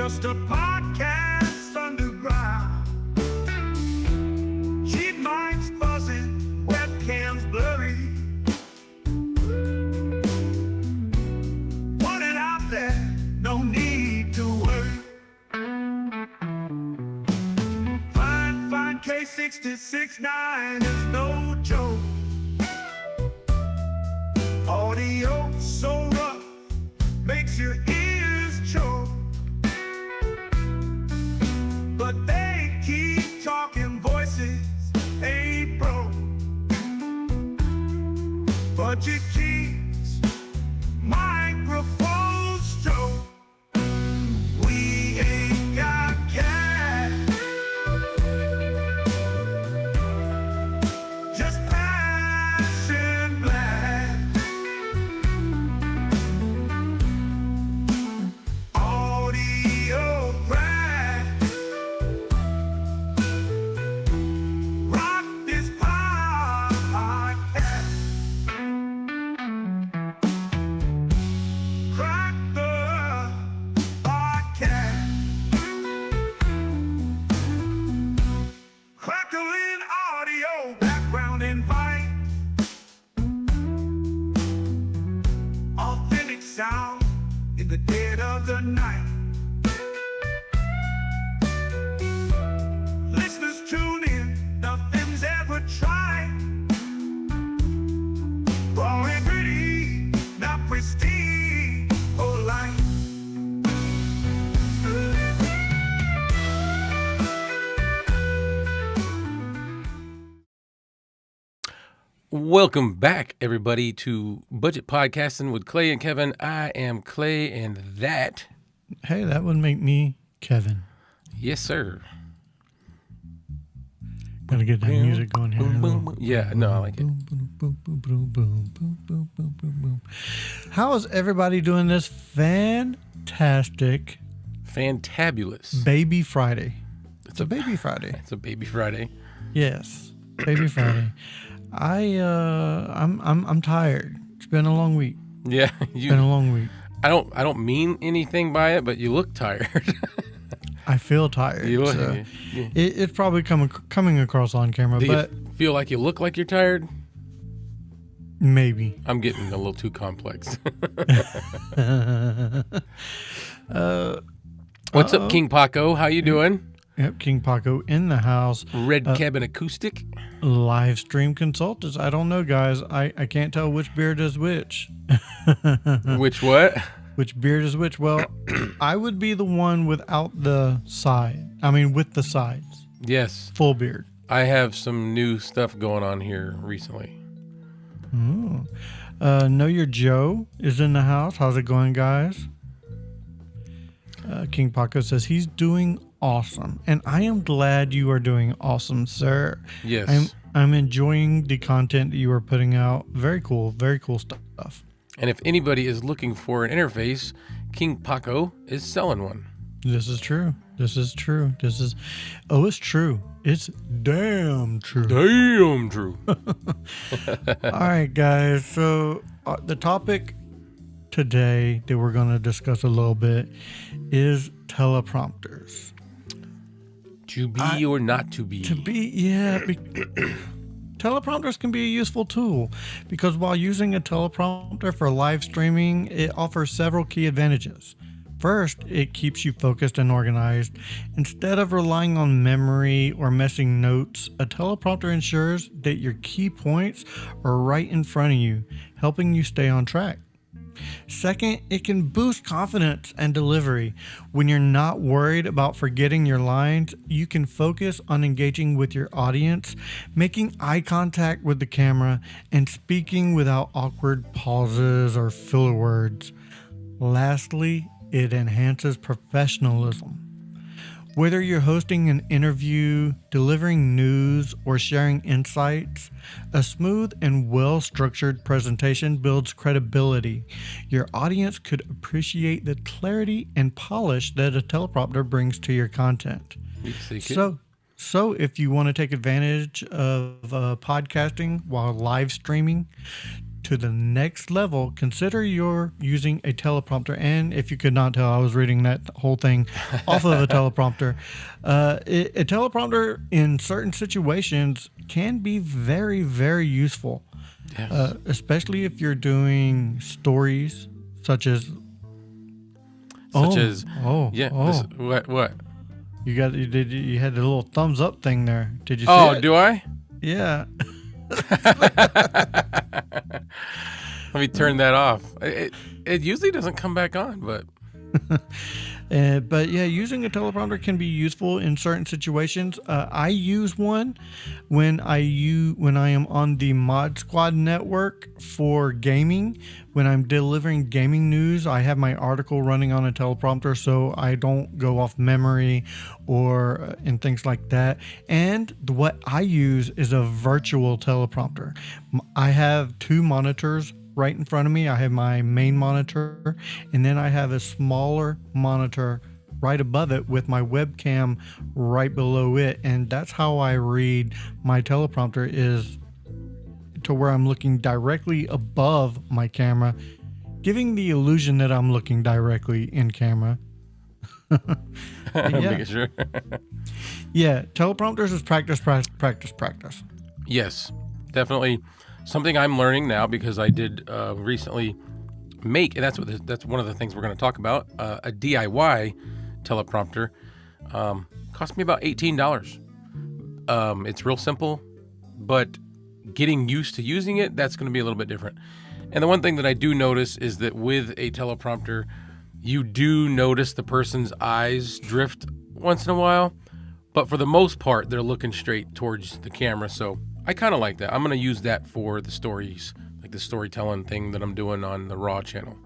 just a podcast underground. Cheap mics buzzing, webcams blurry. Put it out there, no need to worry. Find K66.9 is no joke. Audio so rough, makes your ears choke. But they keep talking, voices ain't broke. Budget keeps microphones stroke. We ain't got cash, just passion blast. Audio crack. Rock this podcast. Crack the podcast. Crackling audio, background invite. Authentic sound in the dead of the night. Listeners tune in, nothing's ever tried. Raw and gritty, not pristine or light. Welcome back, everybody, to Budget Podcasting with Clay and Kevin. I am Clay, and that, Hey, that would make me Kevin. yes, sir. Gotta get that music going here. Boom, boom, boom. Yeah, no, I like it. Boom, boom, boom, boom, boom, boom, boom, boom, boom, boom, boom. How is everybody doing this fantastic Fantabulous. Baby Friday? It's a Baby Friday. It's a Baby Friday. Yes, Baby Friday. I'm tired. It's been a long week. Yeah, It's been a long week. I don't mean anything by it, but you look tired. I feel tired. You look, so yeah. it's probably coming across on camera, Do but you feel like you look like you're tired? maybe. I'm getting a little too complex. What's up, King Paco? How you doing? Yep, King Paco in the house. Red Cabin Acoustic. Live stream consultants. I don't know, guys. I can't tell which beard is which. Which what? Which beard is which? Well, I would be the one without the side. I mean, with the sides. Yes. Full beard. I have some new stuff going on here recently. Know Your Joe is in the house. How's it going, guys? King Paco says he's doing awesome, and I am glad you are doing awesome, sir. Yes. I'm enjoying the content that you are putting out. Very cool stuff. And if anybody is looking for an interface, King Paco is selling one. This is true. It's true. It's damn true. Damn true. All right, guys. So the topic today that we're going to discuss a little bit is teleprompters. To be or not to be? Teleprompters can be a useful tool because while using a teleprompter for live streaming, it offers several key advantages. First, it keeps you focused and organized. Instead of relying on memory or missing notes, a teleprompter ensures that your key points are right in front of you, helping you stay on track. Second, it can boost confidence and delivery. When you're not worried about forgetting your lines, you can focus on engaging with your audience, making eye contact with the camera, and speaking without awkward pauses or filler words. Lastly, it enhances professionalism. Whether you're hosting an interview, delivering news, or sharing insights, a smooth and well-structured presentation builds credibility. Your audience could appreciate the clarity and polish that a teleprompter brings to your content. So if you want to take advantage of podcasting while live streaming, to the next level, consider you're using a teleprompter. And if you could not tell, I was reading that whole thing off of a teleprompter. A teleprompter in certain situations can be very, very useful, Yes. especially if you're doing stories such as. This- Oh. what? You had the little thumbs up thing there. Did you see Oh, it? do I? Yeah. Let me turn that off. It usually doesn't come back on, but But yeah, using a teleprompter can be useful in certain situations. I use one when I am on the Mod Squad network for gaming. When I'm delivering gaming news, I have my article running on a teleprompter, so I don't go off memory or and things like that. And what I use is a virtual teleprompter. I have two monitors right in front of me. I have my main monitor, and then I have a smaller monitor right above it with my webcam right below it. And that's how I read my teleprompter, is to where I'm looking directly above my camera, giving the illusion that I'm looking directly in camera. I'm Yeah. making sure. Yeah, teleprompters is practice. Yes, definitely something I'm learning now, because I did recently make, and that's one of the things we're going to talk about, a DIY teleprompter. Cost me about $18. It's real simple, but getting used to using it, that's going to be a little bit different. And the one thing that I do notice is that with a teleprompter, you do notice the person's eyes drift once in a while, but for the most part, they're looking straight towards the camera. So I kind of like that. I'm going to use that for the stories, like the storytelling thing that I'm doing on the Raw channel.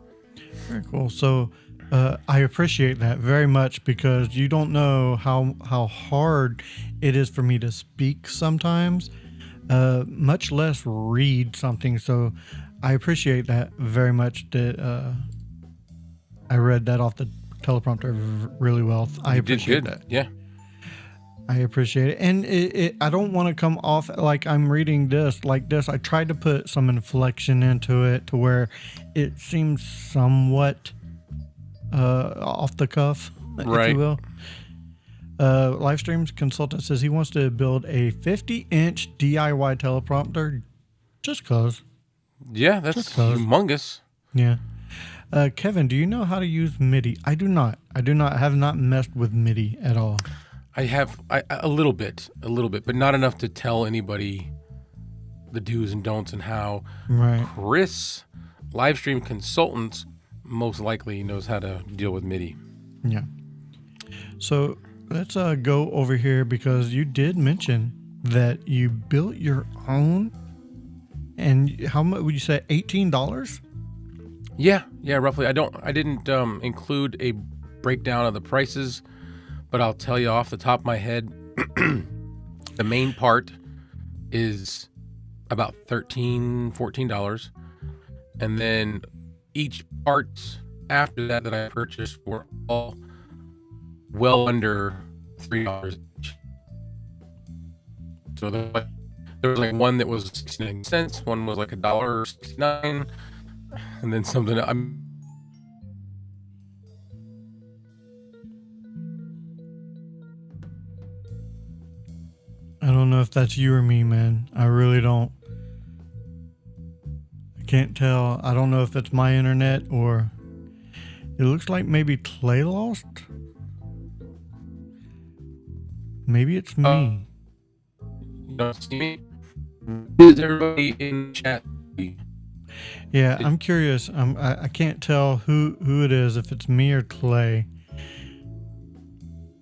Very cool. So I appreciate that very much, because you don't know how hard it is for me to speak sometimes, much less read something. So I appreciate that very much, that I read that off the teleprompter really well. I You did appreciate good. that. Yeah. I appreciate it. And I don't want to come off like I'm reading this like this. I tried to put some inflection into it to where it seems somewhat off the cuff, if Right. you will. Livestreams consultant says he wants to build a 50-inch DIY teleprompter just cause. Yeah, that's Just 'cause. humongous. Yeah. Kevin, do you know how to use MIDI? I do not. I have not messed with MIDI at all. I have a little bit, but not enough to tell anybody the do's and don'ts and how. Right. Chris, Livestream Consultants, most likely knows how to deal with MIDI. Yeah. So let's go over here, because you did mention that you built your own. And how much would you say? $18? Yeah, roughly. I didn't include a breakdown of the prices, but I'll tell you off the top of my head, the main part is about $13-14, and then each part after that I purchased were all well under $3 each. So there was like one that was 69 cents, one was like $1.69, and then something I don't know if that's you or me, man. I really don't. I can't tell. I don't know if it's my internet or it looks like maybe Clay lost. Maybe it's me. you don't see me. Is everybody in chat? Yeah, I'm curious. I can't tell who it is, if it's me or Clay,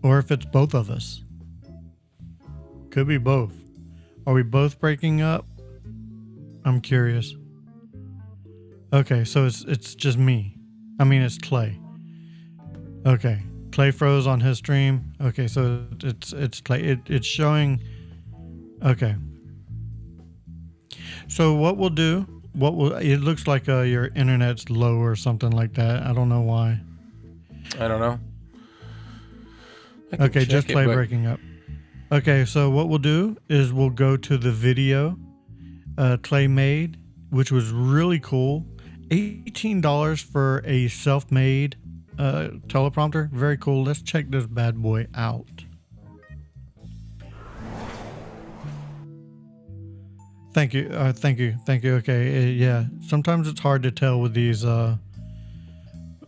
or if it's both of us. Could be both. Are we both breaking up? I'm curious. Okay, so it's just me. I mean, it's Clay. Okay, Clay froze on his stream. Okay, so it's Clay. It's showing. Okay. So what we'll do? It looks like your internet's low or something like that. I don't know why. I don't know. I can Okay, check just it, Clay but- breaking up. Okay, so what we'll do is we'll go to the video Clay made which was really cool. $18 for a self-made teleprompter. Very cool. Let's check this bad boy out. Thank you. Okay. Yeah. Sometimes it's hard to tell with these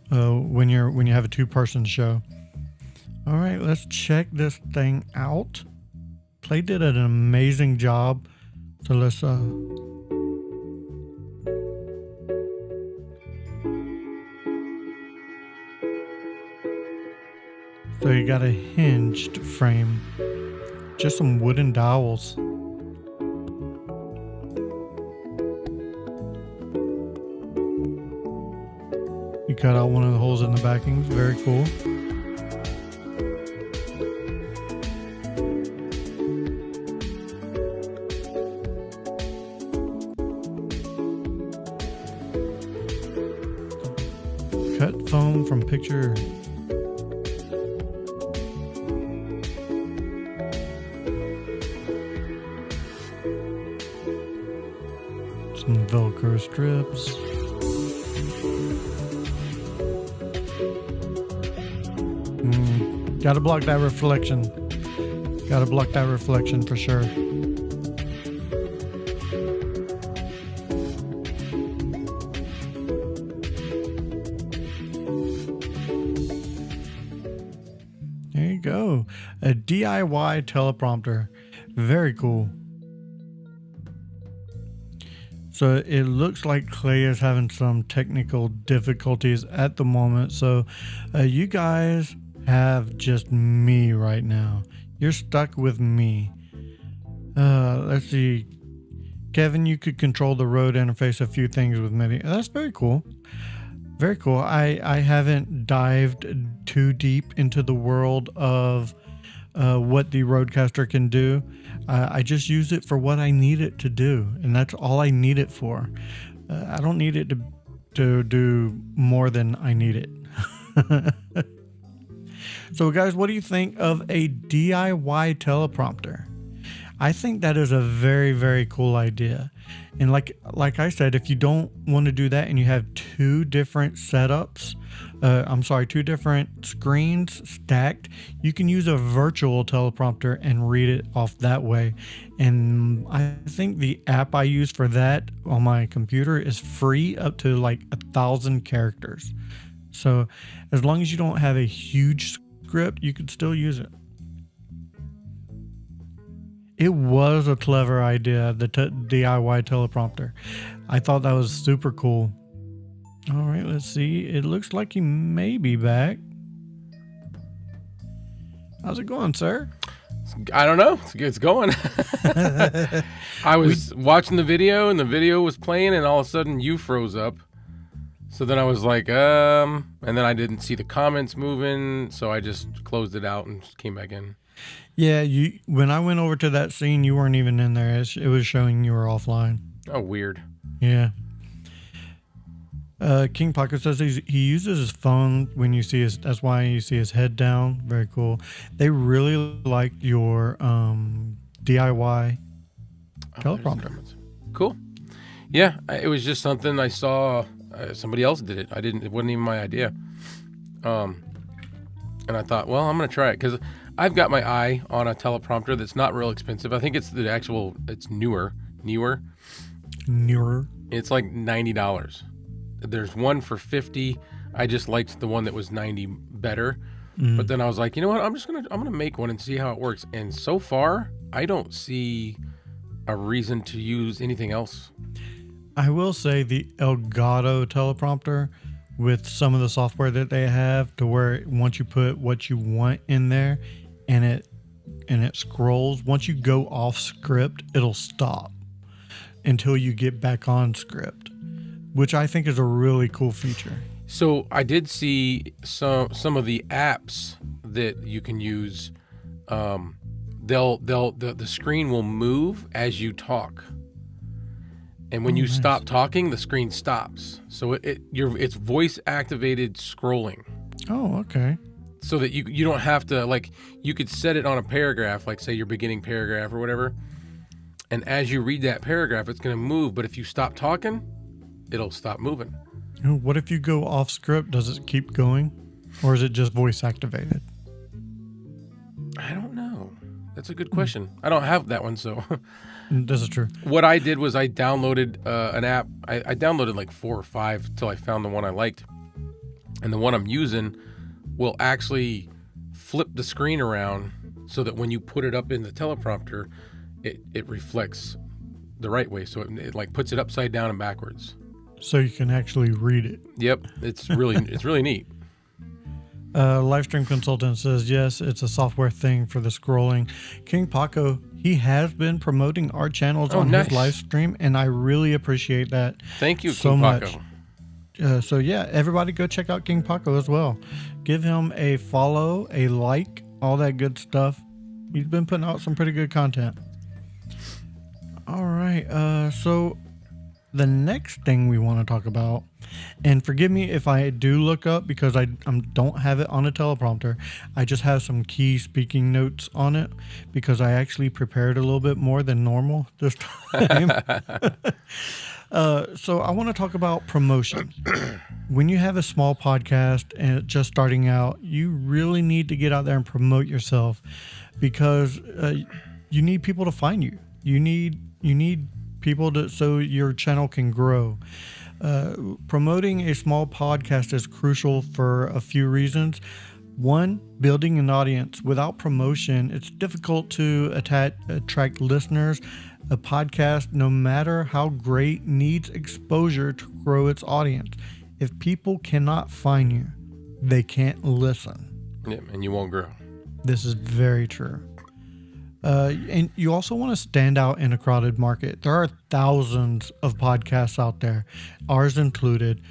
when you have a two-person show. All right, let's check this thing out. Play did an amazing job. So let's so you got a hinged frame. Just some wooden dowels. You cut out one of the holes in the backings. Very cool. Cut foam from picture. Some Velcro strips. Gotta block that reflection. Gotta block that reflection for sure. There you go. A DIY teleprompter. Very cool. So it looks like Clay is having some technical difficulties at the moment. So you guys have just me right now. You're stuck with me. Let's see. Kevin, you could control the road interface, a few things with MIDI. That's very cool. Very cool. I haven't dived too deep into the world of what the Rodecaster can do. I just use it for what I need it to do, and that's all I need it for. I don't need it to do more than I need it. So guys, what do you think of a DIY teleprompter? I think that is a very, very cool idea. And like I said, if you don't want to do that and you have two different setups, two different screens stacked, you can use a virtual teleprompter and read it off that way. And I think the app I use for that on my computer is free up to like 1,000 characters. So as long as you don't have a huge script, you could still use it. It was a clever idea, the DIY teleprompter. I thought that was super cool. All right, let's see. It looks like he may be back. How's it going, sir? I don't know. It's going. I was watching the video, and the video was playing, and all of a sudden you froze up. So then I was like, and then I didn't see the comments moving, so I just closed it out and just came back in. Yeah, when I went over to that scene, you weren't even in there. It was showing you were offline. Oh, weird. Yeah. King Pocket says he uses his phone when you see that's why you see his head down. Very cool. They really liked your DIY teleprompter. Cool. Yeah, it was just something I saw. Somebody else did it. It wasn't even my idea. And I thought, well, I'm going to try it because I've got my eye on a teleprompter that's not real expensive. I think it's it's newer. It's like $90. There's one for $50. I just liked the one that was $90 better. But then I was like, you know what? I'm gonna make one and see how it works. And so far, I don't see a reason to use anything else. I will say the Elgato teleprompter, with some of the software that they have, to where once you put what you want in there and it scrolls, once you go off script, it'll stop until you get back on script, which I think is a really cool feature. So I did see some of the apps that you can use. The screen will move as you talk. And when you stop talking, the screen stops. So it's voice activated scrolling. Oh, okay. So that you don't have to, like, you could set it on a paragraph, like say your beginning paragraph or whatever, And as you read that paragraph, it's going to move. But if you stop talking, it'll stop moving. What if you go off script? Does it keep going? Or is it just voice activated? I don't know. That's a good question. I don't have that one, so. This is true. What I did was I downloaded an app. I downloaded like 4 or 5 till I found the one I liked. And the one I'm using will actually flip the screen around so that when you put it up in the teleprompter, it reflects the right way. So it like puts it upside down and backwards. So you can actually read it. Yep. It's really neat. Livestream Consultant says, yes, it's a software thing for the scrolling. King Paco, he has been promoting our channels on nice. his live stream, and I really appreciate that. Thank you, so King much. Paco. So yeah, everybody go check out King Paco as well. Give him a follow, a like, all that good stuff. He's been putting out some pretty good content. All right, so the next thing we want to talk about, and forgive me if I do look up because I don't have it on a teleprompter. I just have some key speaking notes on it because I actually prepared a little bit more than normal this time. So I want to talk about promotion. When you have a small podcast and it's just starting out, you really need to get out there and promote yourself because you need people to find you. You need people so your channel can grow. Promoting a small podcast is crucial for a few reasons. One, building an audience. Without promotion, it's difficult to attract listeners. A podcast, no matter how great, needs exposure to grow its audience. If people cannot find you, they can't listen. Yeah, and you won't grow. This is very true. And you also want to stand out in a crowded market. There are thousands of podcasts out there, ours included.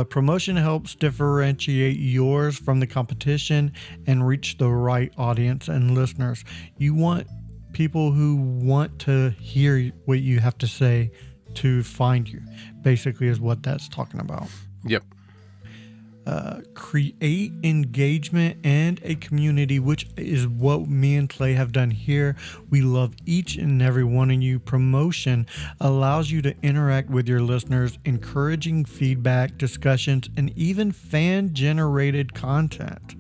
Promotion helps differentiate yours from the competition and reach the right audience and listeners. You want people who want to hear what you have to say to find you, basically is what that's talking about. Yep. Create engagement and a community, which is what me and Clay have done here. We love each and every one of you. Promotion allows you to interact with your listeners, encouraging feedback, discussions, and even fan-generated content.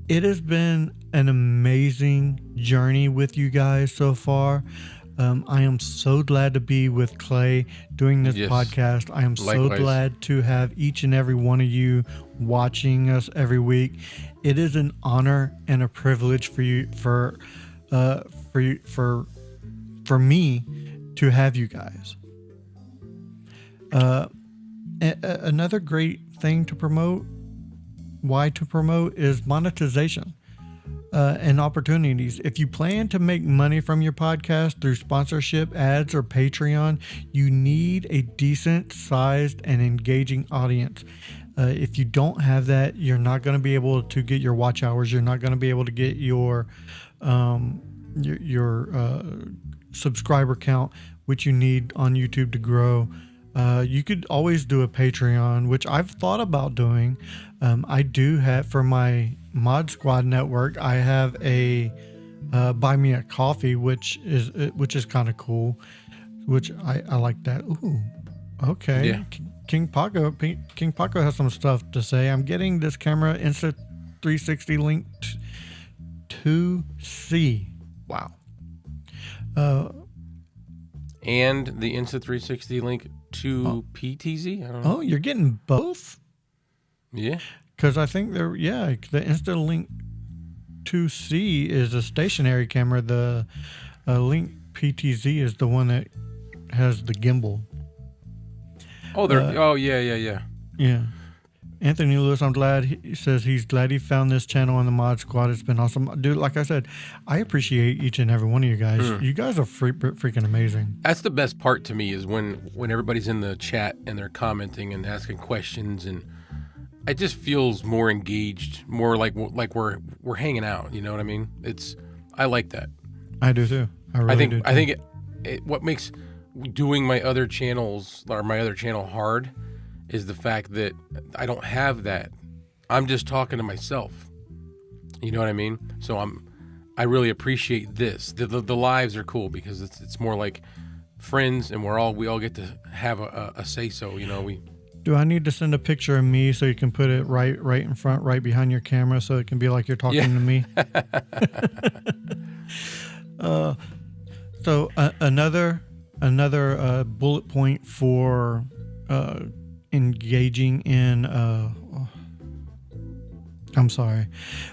It has been an amazing journey with you guys so far. I am so glad to be with Clay doing this podcast. I am Likewise. so glad to have each and every one of you watching us every week. It is an honor and a privilege for you, for me to have you guys. Another great thing to promote, is monetization. And opportunities. If you plan to make money from your podcast through sponsorship, ads, or Patreon, you need a decent sized and engaging audience. If you don't have that, you're not going to be able to get your watch hours. You're not going to be able to get your subscriber count, which you need on YouTube to grow. You could always do a Patreon, which I've thought about doing. I do have for my Mod Squad network. I have a Buy Me a Coffee, which is kind of cool. Which I like that. Ooh, okay. Yeah. King Paco has some stuff to say. I'm getting this camera Insta360 Link 2C. Wow. And the Insta360 Link to PTZ. I don't know. Oh, you're getting both? Yeah. Because I think the Insta-Link 2C is a stationary camera. The Link PTZ is the one that has the gimbal. Oh, yeah. Yeah. Anthony Lewis, I'm glad. He says he's glad he found this channel on the Mod Squad. It's been awesome. Dude, like I said, I appreciate each and every one of you guys. You guys are freaking amazing. That's the best part to me is when everybody's in the chat and they're commenting and asking questions, and it just feels more engaged, more like we're hanging out. You know what I mean? I like that. I do too. I think do too. I think what makes doing my other channels or my other channel hard is the fact that I don't have that. I'm just talking to myself. You know what I mean? So I really appreciate this. The lives are cool because it's more like friends, and we all get to have a say so. You know, Do I need to send a picture of me so you can put it right in front, right behind your camera, so it can be like you're talking to me? So another bullet point for engaging in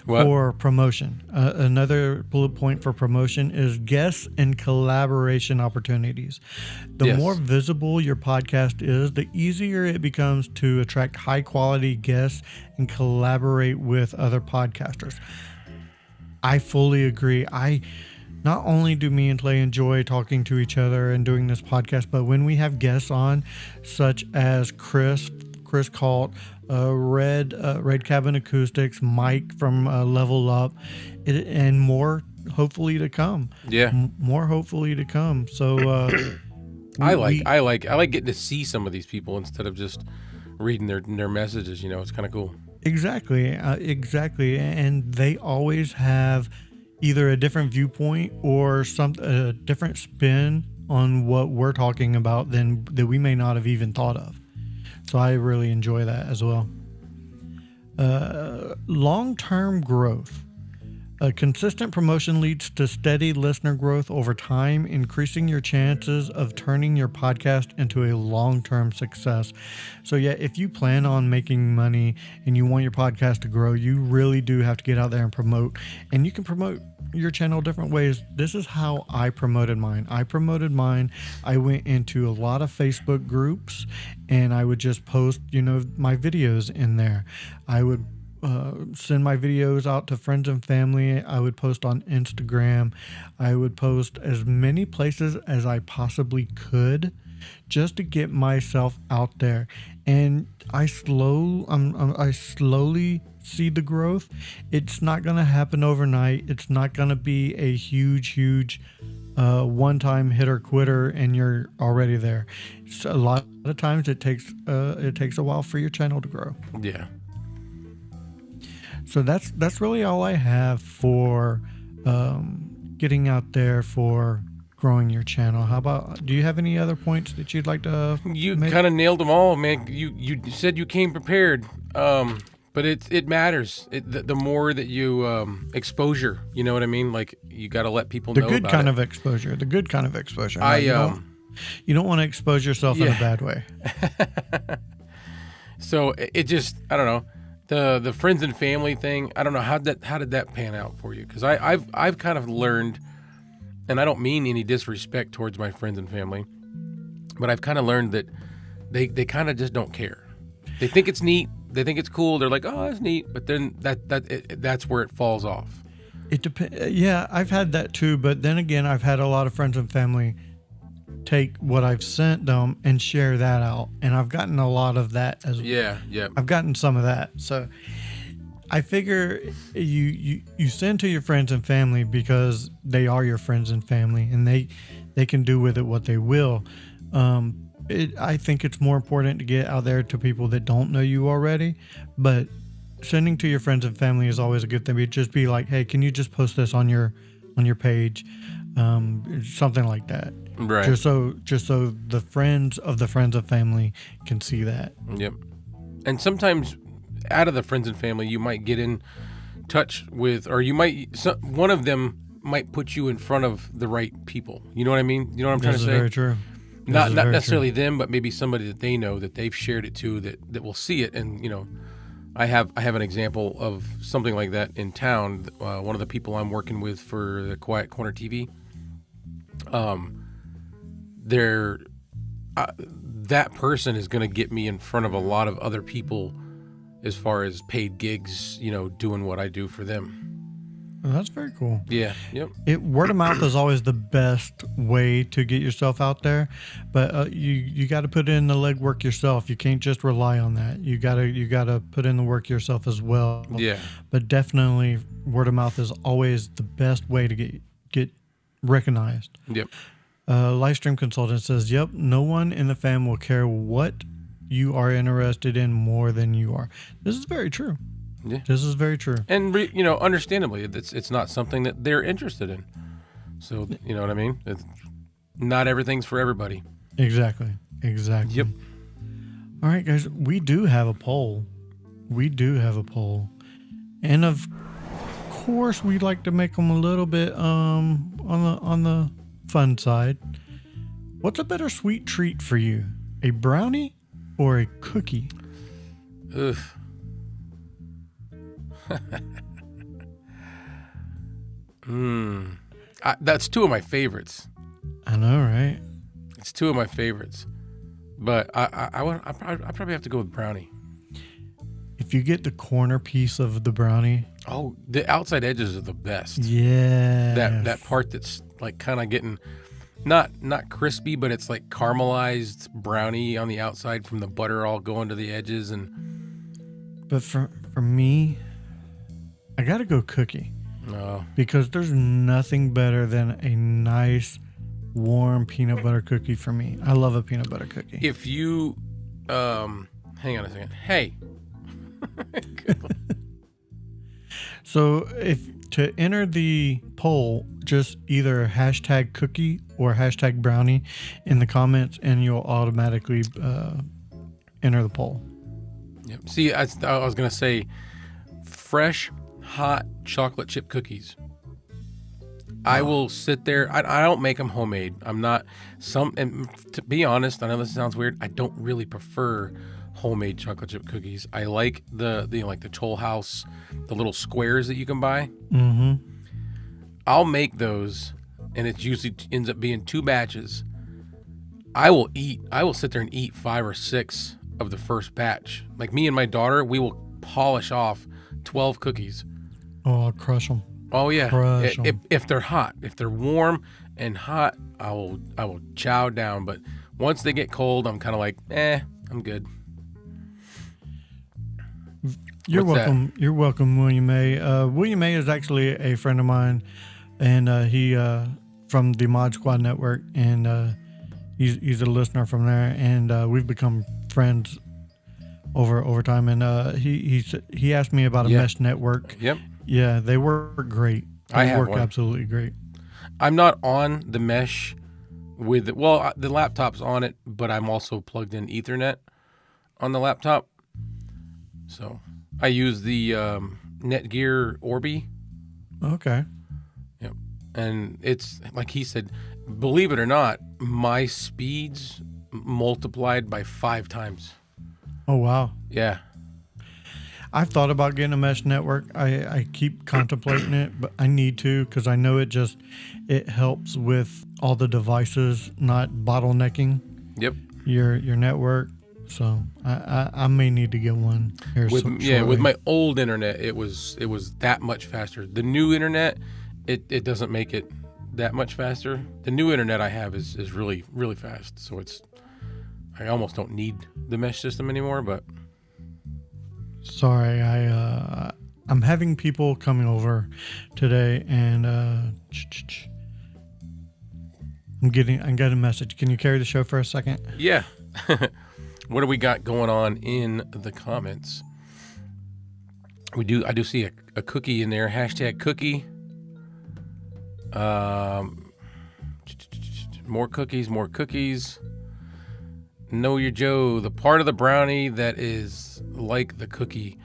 for promotion. Another bullet point for promotion is guests and collaboration opportunities. The more visible your podcast is, the easier it becomes to attract high quality guests and collaborate with other podcasters. I fully agree. Not only do me and Clay enjoy talking to each other and doing this podcast, but when we have guests on, such as Chris Calt, Red Cabin Acoustics, Mike from Level Up, and more hopefully to come. Yeah, more hopefully to come. So I like getting to see some of these people instead of just reading their messages. You know, it's kind of cool. Exactly, and they always have either a different viewpoint or a different spin on what we're talking about that we may not have even thought of. So I really enjoy that as well. Long-term growth. A consistent promotion leads to steady listener growth over time, increasing your chances of turning your podcast into a long-term success. So yeah, if you plan on making money and you want your podcast to grow, you really do have to get out there and promote. And you can promote your channel different ways. This is how I promoted mine. I went into a lot of Facebook groups and I would just post, my videos in there. I would send my videos out to friends and family. I would post on Instagram. I would post as many places as I possibly could just to get myself out there. And I slowly see the growth. It's not going to happen overnight. It's not going to be a huge one-time hitter quitter and you're already there. So a lot of times it takes a while for your channel to grow. Yeah. So that's really all I have for getting out there for growing your channel. How about, do you have any other points that you'd like to You kind of nailed them all, man. You said you came prepared, but it matters. The more that you exposure, you know what I mean? Like, you got to let people know about it. The good kind of exposure. You don't want to expose yourself in a bad way. So it just, I don't know. The friends and family thing, I don't know how did that pan out for you? Because I've kind of learned, and I don't mean any disrespect towards my friends and family, but I've kind of learned that they kind of just don't care. They think it's neat, they think it's cool. They're like, oh, that's neat, but then that's where it falls off. It depends. Yeah, I've had that too, but then again, I've had a lot of friends and family take what I've sent them and share that out, and I've gotten a lot of that as well. Yeah. I've gotten some of that. So I figure you send to your friends and family because they are your friends and family, and they can do with it what they will. I think it's more important to get out there to people that don't know you already, but sending to your friends and family is always a good thing. Just be like, hey, can you just post this on your page? Something like that. Right. Just so the friends of family can see that. Yep. And sometimes out of the friends and family, you might get in touch with, or one of them might put you in front of the right people. You know what I mean? You know what I'm trying to say? Very true. Not necessarily them, but maybe somebody that they know that they've shared it to that will see it. And I have an example of something like that in town. One of the people I'm working with for the Quiet Corner TV, that person is going to get me in front of a lot of other people as far as paid gigs, doing what I do for them. Well, that's very cool. Yeah. Yep. Word of mouth is always the best way to get yourself out there, but you got to put in the legwork yourself. You can't just rely on that. You gotta put in the work yourself as well. Yeah. But definitely, word of mouth is always the best way to get recognized. Yep. Livestream consultant says, "Yep, no one in the fam will care what you are interested in more than you are." This is very true. Yeah. This is very true. And understandably, it's not something that they're interested in. So you know what I mean. Not everything's for everybody. Exactly. Yep. All right, guys. We do have a poll. And of course, we'd like to make them a little bit on the fun side. What's a better sweet treat for you? A brownie or a cookie? Ugh. That's two of my favorites. I know, right? It's two of my favorites. But I probably have to go with brownie. If you get the corner piece of the brownie, Oh, the outside edges are the best. yeah, That part that's like kind of getting not crispy, but it's like caramelized brownie on the outside from the butter all going to the edges. And But for me, I gotta go cookie oh, because there's nothing better than a nice warm peanut butter cookie for me. I love a peanut butter cookie. if you hang on a second. Hey. So if to enter the poll, just either hashtag cookie or hashtag brownie in the comments, and you'll automatically enter the poll. Yep. See, I was gonna say fresh, hot chocolate chip cookies. I will sit there. I don't make them homemade. I'm not and to be honest, I know this sounds weird. I don't really prefer homemade chocolate chip cookies. I like the Toll House, the little squares that you can buy. Mm-hmm. I'll make those, and it usually ends up being 2 batches. I will sit there and eat 5 or 6 of the first batch. Like me and my daughter, we will polish off 12 cookies. Oh, I'll crush them. Oh yeah, Crush 'em. if they're hot, if they're warm and hot, I will chow down. But once they get cold, I'm kind of like, I'm good. You're What's that? welcome. You're welcome, William May. William May is actually a friend of mine, and he from the Mod Squad Network, and he's a listener from there, and we've become friends over time. And he asked me about a Yeah. mesh network. Yep. Yeah, they work great. They I have work one. absolutely great. I'm not on the mesh with the laptop's on it, but I'm also plugged in Ethernet on the laptop. So I use the Netgear Orbi. Okay. Yep. And it's like he said, believe it or not, my speeds multiplied by 5 times. Oh wow. Yeah. I've thought about getting a mesh network. I keep contemplating it, but I need to because I know it helps with all the devices not bottlenecking Yep. your network. So I may need to get one here. With shortly. my old internet, it was that much faster. The new internet, it doesn't make it that much faster. The new internet I have is really, really fast. So I almost don't need the mesh system anymore, but Sorry, I'm having people coming over today, and I'm getting a message. Can you carry the show for a second? yeah. What do we got going on in the comments? I do see a cookie in there. Hashtag cookie. More cookies. Know your Joe, the part of the brownie that is like the cookie.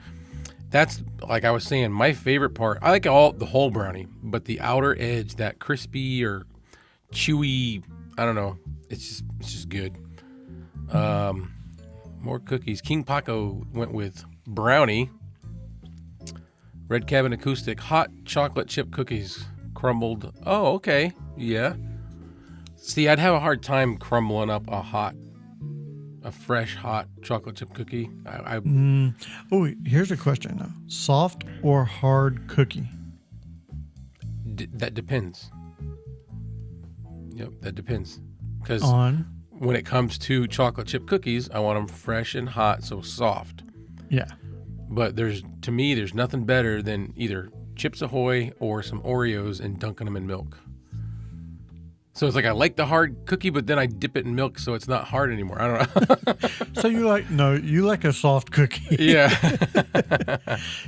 That's, like I was saying, my favorite part. I like the whole brownie, but the outer edge, that crispy or chewy, I don't know. It's just good. More cookies. King Paco went with brownie. Red Cabin Acoustic, hot chocolate chip cookies crumbled. Oh, okay. Yeah. See, I'd have a hard time crumbling up a fresh hot chocolate chip cookie. Oh, here's a question now: soft or hard cookie? That depends. Yep, that depends. Because On when it comes to chocolate chip cookies, I want them fresh and hot, so soft. yeah. But there's nothing better than either Chips Ahoy or some Oreos and dunking them in milk. So it's like I like the hard cookie, but then I dip it in milk so it's not hard anymore. I don't know. So you like a soft cookie. Yeah.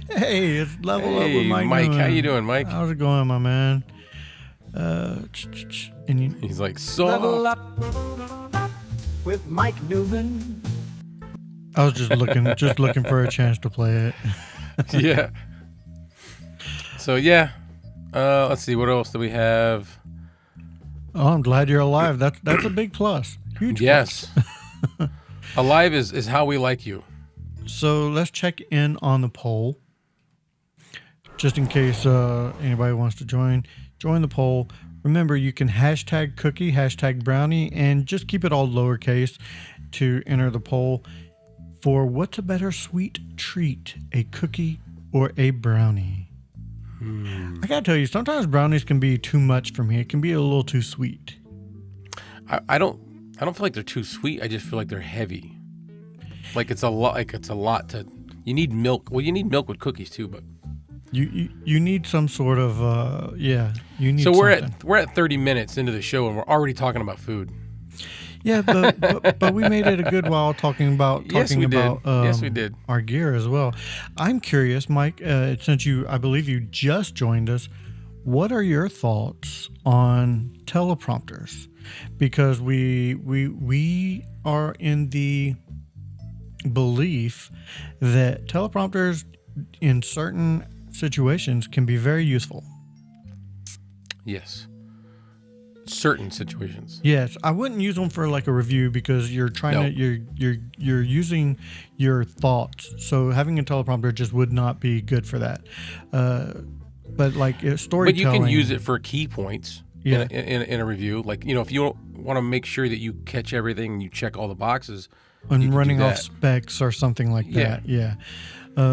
Hey, it's level up Hey, with Mike. Mike. How Newman. you doing, Mike? How's it going, my man? And you, He's like, Level soft. up with Mike Newman. I was just looking for a chance to play it. Yeah. So, yeah. Let's see. What else do we have? Oh, I'm glad you're alive. That's a big plus. Huge. Yes. Alive is how we like you. Plus. So let's check in on the poll, just in case anybody wants to join the poll. Remember, you can hashtag cookie, hashtag brownie, and just keep it all lowercase to enter the poll for what's a better sweet treat, a cookie or a brownie. I gotta tell you, sometimes brownies can be too much for me. It can be a little too sweet. I don't feel like they're too sweet. I just feel like they're heavy. Like it's a lot to. You need milk. Well, you need milk with cookies too, but You need some sort of you need. so we're something. at 30 minutes into the show and we're already talking about food. Yeah, but we made it a good while talking about Yes, we did. Yes, we did. our gear as well. I'm curious, Mike, since I believe you just joined us, what are your thoughts on teleprompters? Because we are in the belief that teleprompters in certain situations can be very useful. Yes. Certain situations. Yes, I wouldn't use them for like a review because you're trying to you're using your thoughts. So having a teleprompter just would not be good for that. But like storytelling. But you can use it for key points Yeah. in a review. Like, if you want to make sure that you catch everything and you check all the boxes. you and can do running off that. specs or something like Yeah. that. Yeah.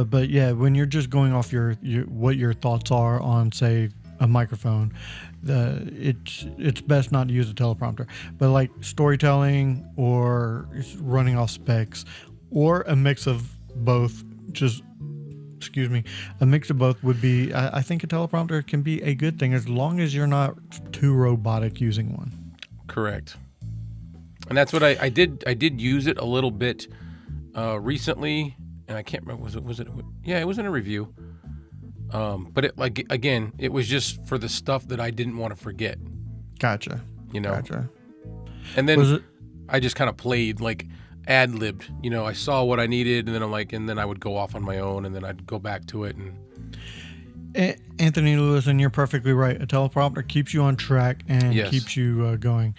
But yeah, when you're just going off your what your thoughts are on, say, a microphone, it's best not to use a teleprompter. But like storytelling or running off specs or a mix of both, a mix of both would be, I think a teleprompter can be a good thing as long as you're not too robotic using one. Correct. And that's what I did. I did use it a little bit recently, and I can't remember. Was it? Yeah, it was in a review. But it was just for the stuff that I didn't want to forget. Gotcha. Gotcha. And then Was it? I just kind of played, like, ad-libbed. I saw what I needed, and then and then I would go off on my own, and then I'd go back to it. And Anthony Lewis, and you're perfectly right. A teleprompter keeps you on track and Yes. keeps you going.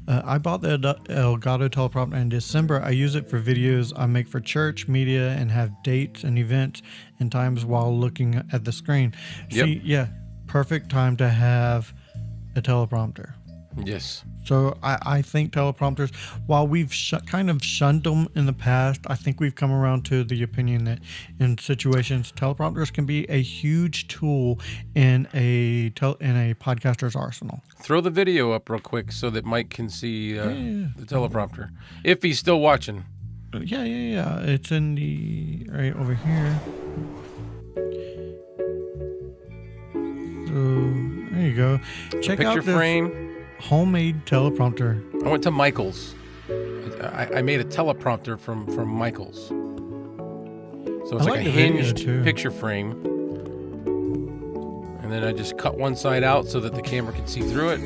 I bought the Elgato teleprompter in December. I use it for videos I make for church, media, and have dates and events and times while looking at the screen. Yep. See, yeah, perfect time to have a teleprompter. yes, So I think teleprompters, while we've kind of shunned them in the past, I think we've come around to the opinion that in situations, teleprompters can be a huge tool in a podcaster's arsenal. throw the video up real quick so that Mike can see the teleprompter, if he's still watching. Yeah. It's in the right over here. So there you go. Check out Picture this frame. homemade teleprompter. I went to Michael's. I made a teleprompter from Michael's. So it's I like like a the video, hinged too. picture frame. And then I just cut one side out so that the camera can see through it.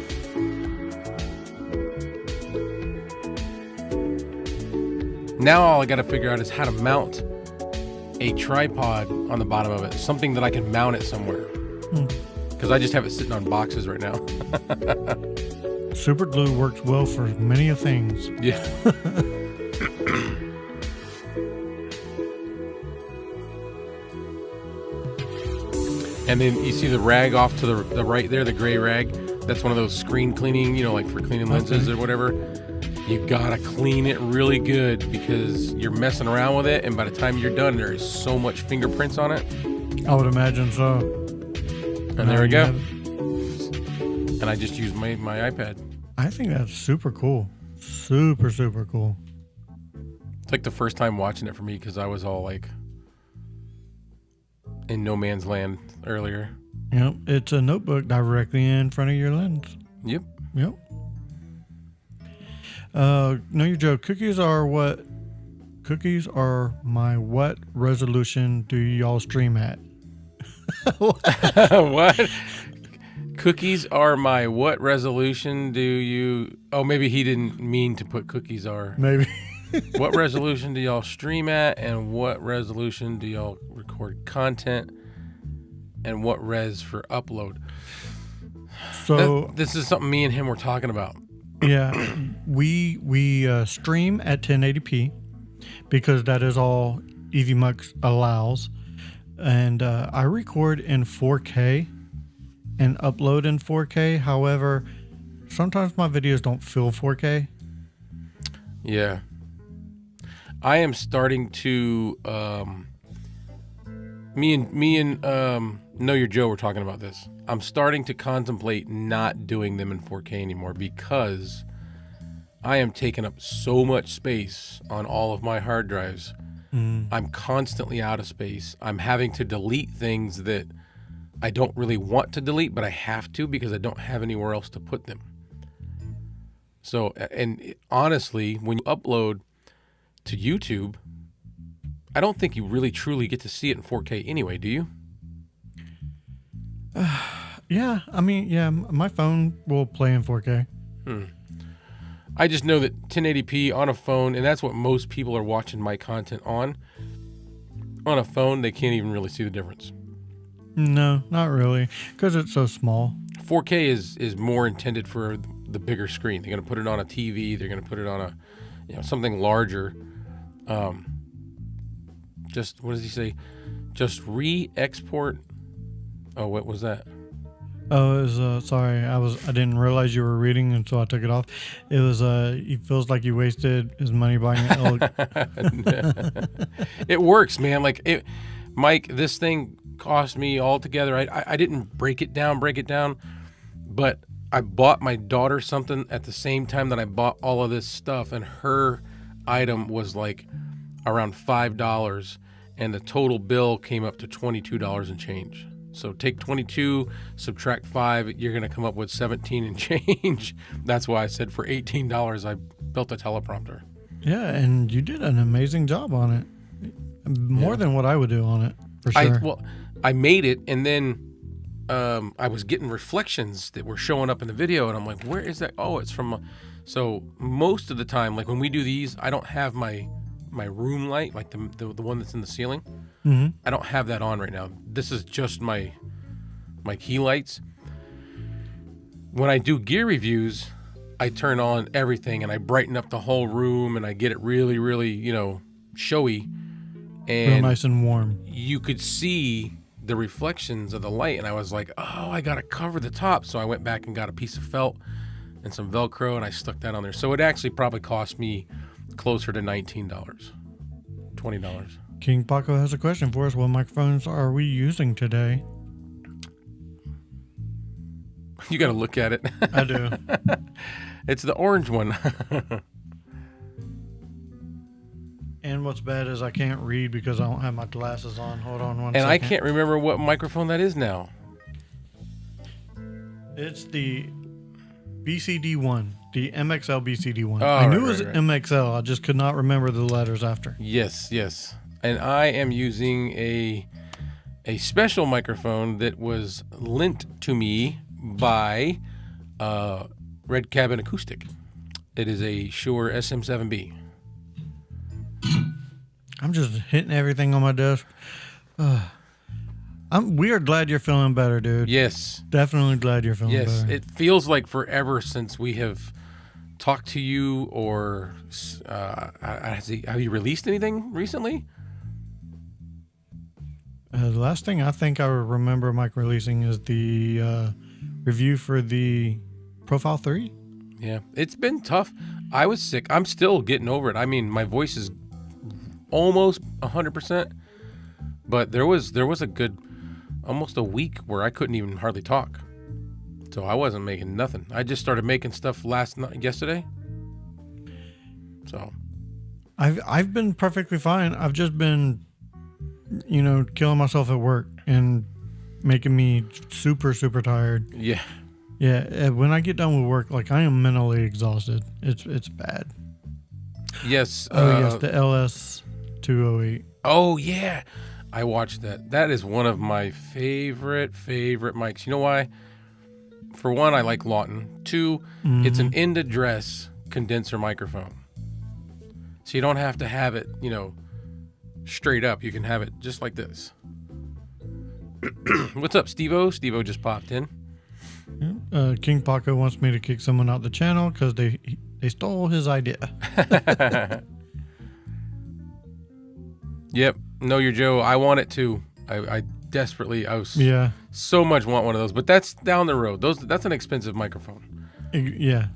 Now all I got to figure out is how to mount a tripod on the bottom of it. Something that I can mount it somewhere. Because I just have it sitting on boxes right now. Super glue works well for many of things. Yeah. And then you see the rag off to the right there, the gray rag. That's one of those screen cleaning, like for cleaning lenses or whatever. You gotta clean it really good because you're messing around with it, and by the time you're done, there is so much fingerprints on it. I would imagine so. And there we you go. have- And I just used my iPad. I think that's super cool. Super, super cool. It's like the first time watching it for me because I was all like in no man's land earlier. Yep. It's a notebook directly in front of your lens. Yep. Yep. No, you Joe. Cookies are my what resolution do y'all stream at? What? Cookies are my what resolution do you... Oh, maybe he didn't mean to put cookies are. Maybe. What resolution do y'all stream at, and what resolution do y'all record content, and what res for upload? So This is something me and him were talking about. yeah, we stream at 1080p because that is all EVMux allows, and I record in 4K and upload in 4K. However, sometimes my videos don't feel 4K. Yeah. I am starting to me and Know Your Joe were talking about this. I'm starting to contemplate not doing them in 4K anymore because I am taking up so much space on all of my hard drives. I'm constantly out of space. I'm having to delete things that I don't really want to delete, but I have to because I don't have anywhere else to put them. So, and honestly, when you upload to YouTube, I don't think you really truly get to see it in 4K anyway, do you? Yeah, I mean, yeah, my phone will play in 4K. I just know that 1080p on a phone, and that's what most people are watching my content on. On a phone, they can't even really see the difference. No, not really, because it's so small. 4K is more intended for the bigger screen. They're going to put it on a TV. They're going to put it on a, something larger. Just, what does he say? Just re-export. Oh, what was that? Oh, it was sorry, I didn't realize you were reading, and so I took it off. It was he feels like he wasted his money buying it. It works, man. Like Mike, this thing cost me altogether. I didn't break it down, but I bought my daughter something at the same time that I bought all of this stuff, and her item was like around $5, and the total bill came up to $22 and change. So take 22, subtract 5, you're going to come up with 17 and change. That's why I said for $18 I built a teleprompter. Yeah, and you did an amazing job on it. More than what I would do on it, for sure. I made it, and then I was getting reflections that were showing up in the video, and I'm like, where is that? Oh, it's from... So most of the time, like when we do these, I don't have my room light, like the one that's in the ceiling. Mm-hmm. I don't have that on right now. This is just my key lights. When I do gear reviews, I turn on everything and I brighten up the whole room and I get it really, really, showy. And real nice and warm. You could see the reflections of the light, and I was like, oh, I gotta cover the top. So I went back and got a piece of felt and some Velcro, and I stuck that on there. So it actually probably cost me closer to $19, $20. King Paco has a question for us. What microphones are we using today? You got to look at it. I do. It's the orange one. And what's bad is I can't read because I don't have my glasses on. Hold on one and second. I can't remember what microphone that is now. It's the BCD1, the MXL BCD1. Oh, I knew right, it was right. MXL. I just could not remember the letters after. Yes. And I am using a special microphone that was lent to me by Red Cabin Acoustic. It is a Shure SM7B. I'm just hitting everything on my desk. We are glad you're feeling better, dude. Yes. Definitely glad you're feeling Yes. better. It feels like forever since we have talked to you, or have you released anything recently? The last thing I think I remember Mike releasing is the review for the Profile 3. Yeah, it's been tough. I was sick. I'm still getting over it. I mean, my voice is almost 100%, but there was a good almost a week where I couldn't even hardly talk. So I wasn't making nothing. I just started making stuff yesterday. So I've been perfectly fine. I've just been, killing myself at work and making me super, super tired. yeah. Yeah, when I get done with work, like I am mentally exhausted. It's bad. Yes. Yes, the LS208. Oh yeah, I watched that. That is one of my favorite mics. You know why? For one, I like Lawton. Two, it's an end address condenser microphone, so you don't have to have it, straight up. You can have it just like this. What's up, Steve-O? Steve-O just popped in. King Paco wants me to kick someone out the channel because they stole his idea. Yep. Know Your Joe. I want it too. I desperately. So much want one of those, but that's down the road. That's an expensive microphone. Yeah.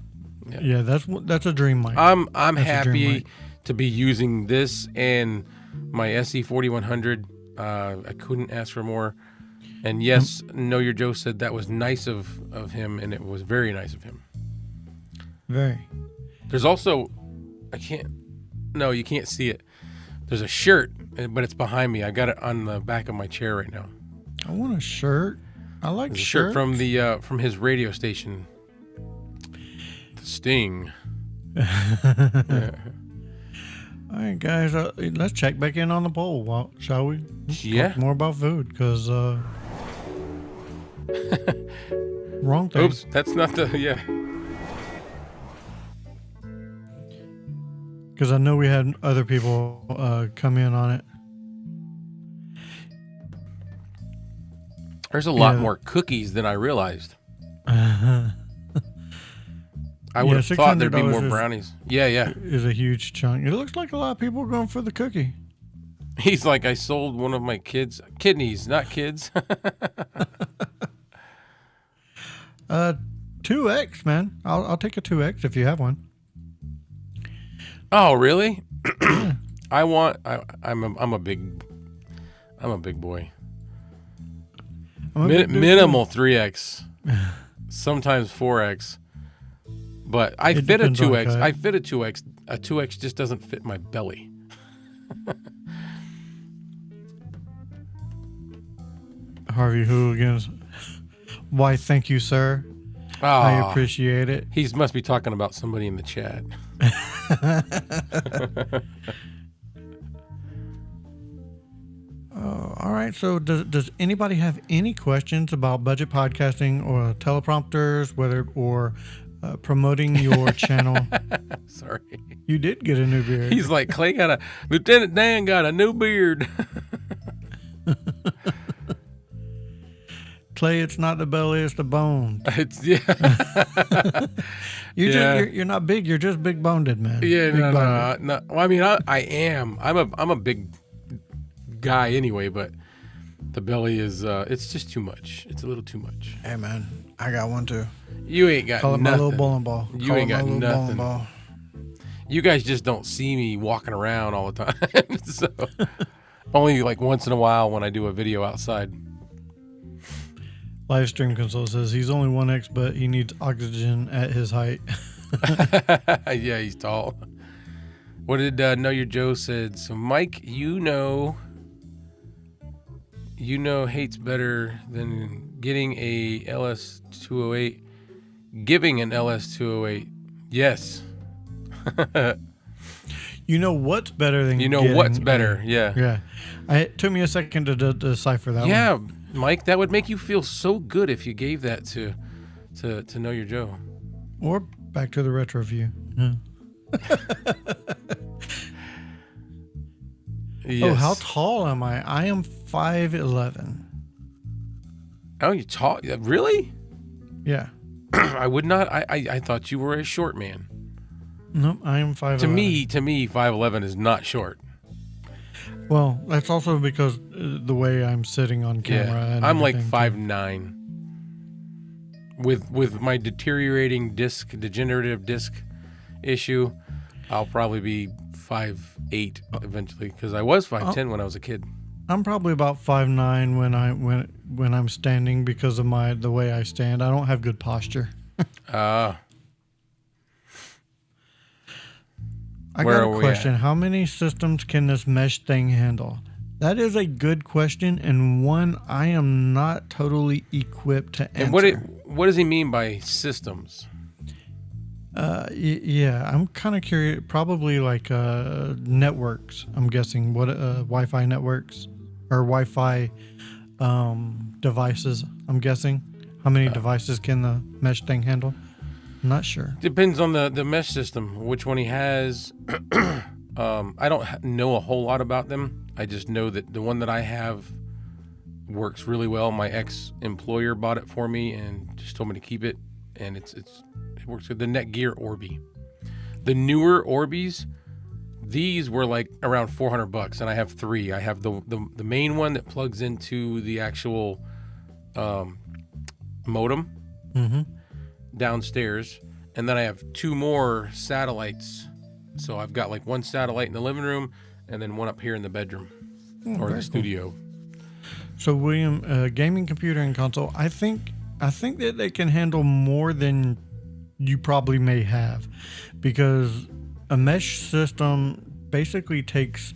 That's a dream mic. I'm That's a dream happy mic. to be using this and my SE4100. I couldn't ask for more. And yes, Know Your Joe said that was nice of him, and it was very nice of him. Very. There's also, you can't see it. There's a shirt, but it's behind me. I got it on the back of my chair right now. I want a shirt. I like There's a shirts. shirt from his radio station, The Sting. Yeah. All right, guys, let's check back in on the poll, shall we? Yeah. Talk more about food, because wrong thing. Oops, that's not the Because I know we had other people come in on it. There's a lot Yeah. more cookies than I realized. Uh-huh. I would have thought there'd be more $600 brownies. Yeah. Is a huge chunk. It looks like a lot of people are going for the cookie. He's like, I sold one of my kids kidneys, not kids. 2X, man. I'll take a 2X if you have one. Oh, really? I'm a big boy. I'm a big dude, Minimal 3X, sometimes 4X. But I It fit a depends on 2X. cut. I fit a 2X. A 2X just doesn't fit my belly. Harvey Hooligans. Why, thank you, sir. I Ah, appreciate it. he must be talking about somebody in the chat. All right. So, does anybody have any questions about budget podcasting or teleprompters, or promoting your channel? Sorry. You did get a new beard. He's like, Lieutenant Dan got a new beard. Clay, it's not the belly, it's the bone. It's You're not big. You're just big boned, man. Yeah, Big no. boned. Well, I mean, I am. I'm a big guy anyway, but the belly is. It's just too much. It's a little too much. Hey, man, I got one too. You ain't got Call it nothing. my little bowling ball. You Call ain't it my got little nothing. bowling ball. You guys just don't see me walking around all the time. So only like once in a while when I do a video outside. Livestream console says he's only 1X, but he needs oxygen at his height. Yeah, he's tall. What did Know Your Joe said? So Mike, hates better than getting a LS208. Giving an LS208. Yes. You know what's better than What's getting better. Yeah. Yeah. It took me a second to decipher that one. Yeah, Mike, that would make you feel so good if you gave that to Know Your Joe. Or back to the retro view. Yeah. Yes. Oh, how tall am I? I am 5'11". Oh, you tall? Really? Yeah. I would not. I thought you were a short man. Nope, I am 5'11". To me, 5'11" is not short. Well, that's also because the way I'm sitting on camera. Yeah, And I'm like everything, too. 5'9". With my degenerative disc issue, I'll probably be 5'8" eventually because I was 5'10" when I was a kid. I'm probably about 5'9" when I'm standing because of the way I stand. I don't have good posture. Ah. I Where got are a we question. at? How many systems can this mesh thing handle? That is a good question, and one I am not totally equipped to answer. And What does he mean by systems? Yeah, I'm kind of curious. Probably like networks. I'm guessing what Wi-Fi networks or Wi-Fi devices. I'm guessing how many devices can the mesh thing handle? I'm not sure. Depends on the mesh system, which one he has. I don't know a whole lot about them. I just know that the one that I have works really well. My ex-employer bought it for me and just told me to keep it, and it works good. The Netgear Orbi. The newer Orbeez, these were like around $400, and I have 3. I have the main one that plugs into the actual modem downstairs, and then I have 2 more satellites. So I've got like 1 satellite in the living room and then 1 up here in the bedroom or the studio. So William, gaming computer and console, I think that they can handle more than you probably may have, because a mesh system basically takes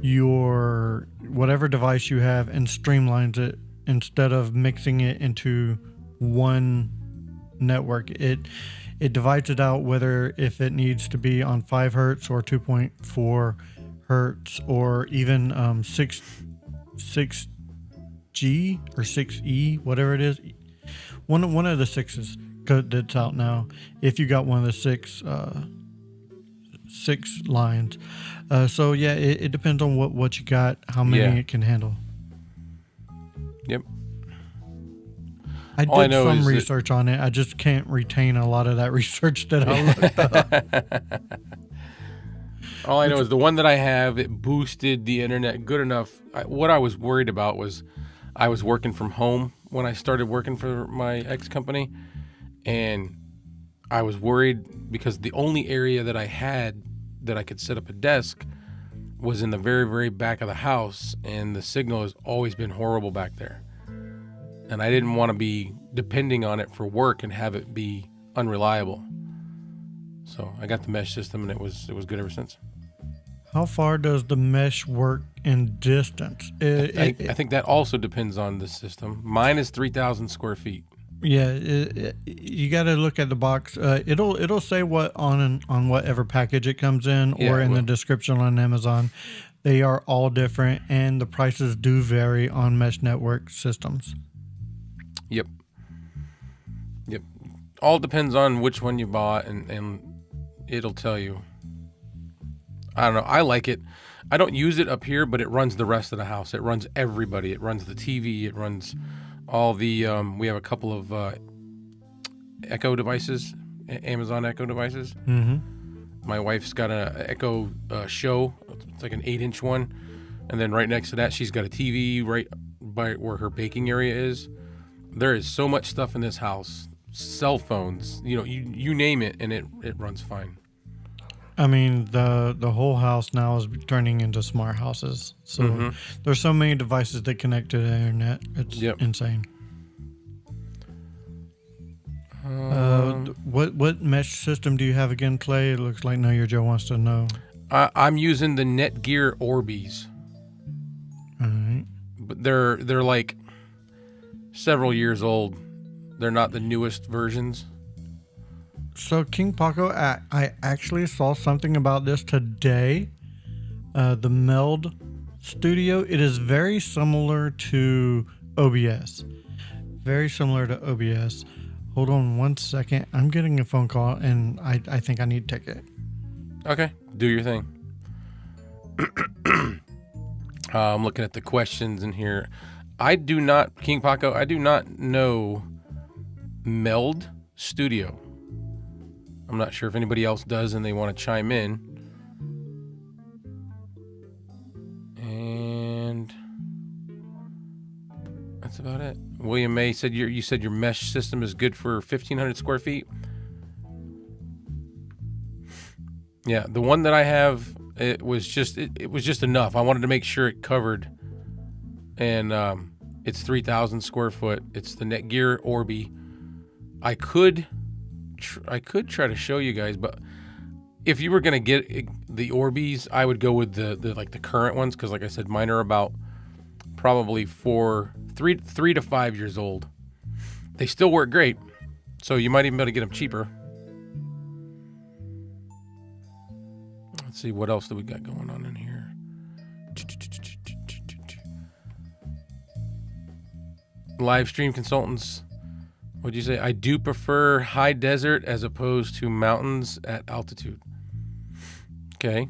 your whatever device you have and streamlines it instead of mixing it into one network. It divides it out, whether if it needs to be on 5 hertz or 2.4 hertz or even 6G or 6E, whatever it is. One of the 6s that's out now. If you got one of the 6 lines. So yeah, it depends on what you got, how many it can handle. Yep. I did some research on it. I just can't retain a lot of that research that I looked up. All I know is the one that I have, it boosted the internet good enough. What I was worried about was I was working from home when I started working for my ex company, and I was worried because the only area that I had that I could set up a desk was in the very, very back of the house, and the signal has always been horrible back there. And I didn't want to be depending on it for work and have it be unreliable. So I got the mesh system, and it was good ever since. How far does the mesh work in distance? I think that also depends on the system. Mine is 3,000 square feet. Yeah, you got to look at the box. It'll say what on whatever package it comes in, or in the description on Amazon. They are all different, and the prices do vary on mesh network systems. Yep. All depends on which one you bought, and it'll tell you. I don't know. I like it. I don't use it up here, but it runs the rest of the house. It runs everybody. It runs the TV. It runs all the. We have a couple of Echo devices, Amazon Echo devices. Mm-hmm. My wife's got an Echo Show. It's like an 8-inch one, and then right next to that, she's got a TV right by where her baking area is. There is so much stuff in this house. Cell phones, you name it, and it runs fine. I mean, the whole house now is turning into smart houses. So there's so many devices that connect to the internet. It's insane. What mesh system do you have again, Clay? It looks like Know Your Joe wants to know. I'm using the Netgear Orbeez. All right. But they're like several years old. They're not the newest versions. So King Paco, I actually saw something about this today. The Meld Studio. It is very similar to OBS. Very similar to OBS. Hold on 1 second. I'm getting a phone call, and I think I need to take it. Okay, do your thing. I'm looking at the questions in here. King Paco, I do not know Meld Studio. I'm not sure if anybody else does and they want to chime in. And that's about it. William May said you said your mesh system is good for 1,500 square feet. Yeah, the one that I have, it was just enough. I wanted to make sure it covered, and it's 3,000 square foot. It's the Netgear Orbi. I could try to show you guys, but if you were gonna get the Orbeez, I would go with the current ones, because like I said, mine are about probably 3 to 5 years old. They still work great, so you might even be able to get them cheaper. Let's see, what else do we got going on in here? Live stream consultants. What'd you say? I do prefer high desert as opposed to mountains at altitude. Okay.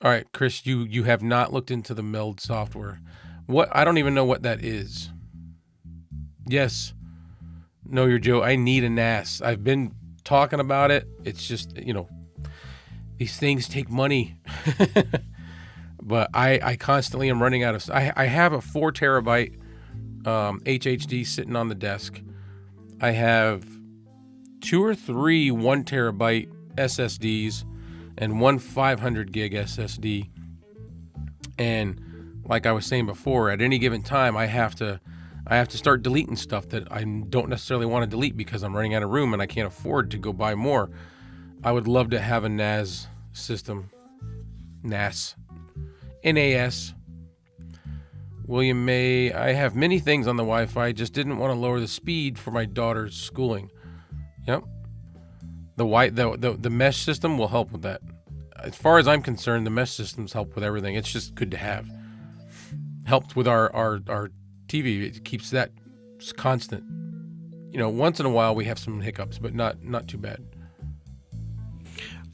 All right, Chris, you have not looked into the Meld software. What? I don't even know what that is. Yes. No, you're Joe. I need a NAS. I've been talking about it. It's just, these things take money. But I constantly am running out of. I have a 4 terabyte HHD sitting on the desk. I have 2 or 3 1 terabyte SSDs and 1 500 gig SSD. And like I was saying before, at any given time, I have to start deleting stuff that I don't necessarily want to delete because I'm running out of room and I can't afford to go buy more. I would love to have a NAS system. NAS. William May, I have many things on the Wi-Fi, just didn't want to lower the speed for my daughter's schooling. Yep. The mesh system will help with that. As far as I'm concerned, the mesh systems help with everything. It's just good to have. Helped with our TV. It keeps that constant. Once in a while we have some hiccups, but not too bad.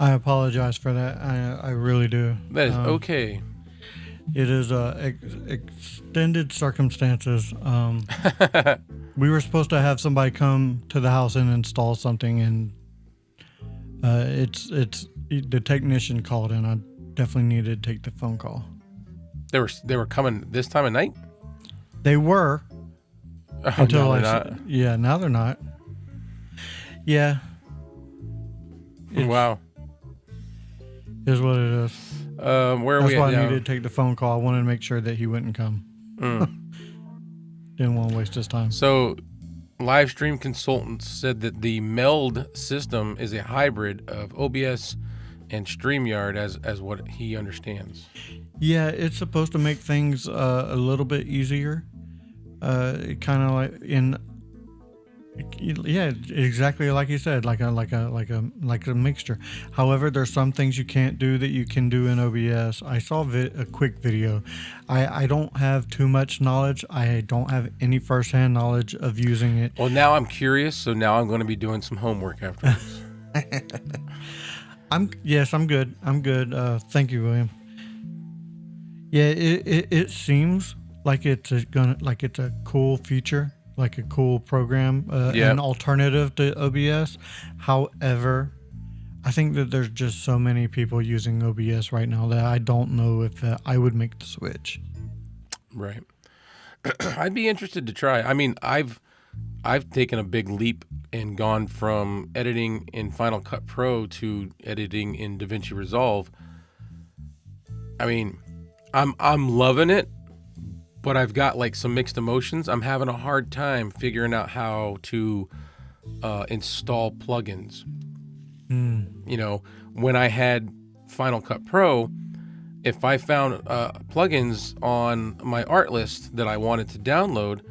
I apologize for that. I really do. That is okay. It is extended circumstances. We were supposed to have somebody come to the house and install something, and it's the technician called, and I definitely needed to take the phone call. They were coming this time of night? They were. Until no, not. Yeah, now they're not. Yeah. Wow. Is what it is. Where are That's we why at I now? needed to take the phone call. I wanted to make sure that he wouldn't come. Didn't want to waste his time. So, Livestream Consultants said that the Meld system is a hybrid of OBS and StreamYard as what he understands. Yeah, it's supposed to make things a little bit easier. Kind of like exactly like you said, like a mixture. However, there's some things you can't do that you can do in OBS. I saw a quick video. I don't have too much knowledge. I don't have any firsthand knowledge of using it. Well, now I'm curious, so now I'm going to be doing some homework afterwards. I'm good. I'm good. Thank you, William. Yeah, it seems like it's a cool feature. Like a cool program, an alternative to OBS. However, I think that there's just so many people using OBS right now that I don't know if I would make the switch. Right. I'd be interested to try. I mean, I've taken a big leap and gone from editing in Final Cut Pro to editing in DaVinci Resolve. I mean, I'm loving it. But I've got like some mixed emotions. I'm having a hard time figuring out how to install plugins. When I had Final Cut Pro, if I found plugins on my art list that I wanted to download,